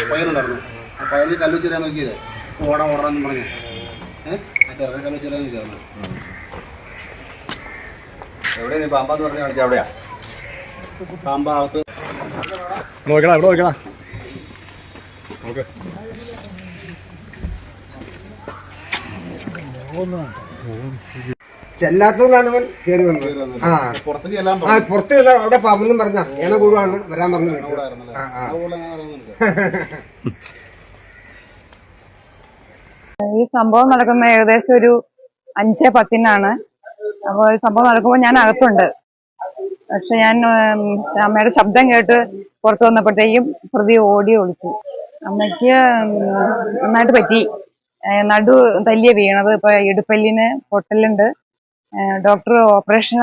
പയ്യനുണ്ടായിരുന്നു. ആ പയ്യന് കല്ലു ചെറിയാൻ നോക്കിയത് ഓടാന്ന് പറഞ്ഞു. ആ ചെറുക്കൻ കല്ലു ചെറിയാൻ നോക്കിയായിരുന്നു. എവിടെയാ പാമ്പാന്ന് പറഞ്ഞ കാണിച്ചാ? എവിടെയാ പാമ്പാകത്ത്? നോക്കടാ, ഇവിടെ നോക്കടാ. ഓക്കെ, ചെല്ലാത്തതുകൊണ്ടാണ് അവൻ കയറി വന്നത്. പുറത്ത് അവിടെ പാമ്പെന്നും പറഞ്ഞ ഏണ കൂടുവാണ് വരാൻ പറഞ്ഞു. ഈ സംഭവം നടക്കുന്ന ഏകദേശം ഒരു 5:10 അപ്പോൾ ഈ സംഭവം നടക്കുമ്പോൾ ഞാൻ അകത്തുണ്ട്. പക്ഷെ ഞാൻ അമ്മയുടെ ശബ്ദം കേട്ട് പുറത്തു വന്നപ്പോഴത്തേക്കും പ്രതി ഓടി ഒളിച്ചു. അമ്മയ്ക്ക് നന്നായിട്ട് പറ്റി. നടു തല്ലിയ വീണത്. ഇപ്പൊ ഇടുപ്പല്ലിന് പൊട്ടലുണ്ട്. Doctor operation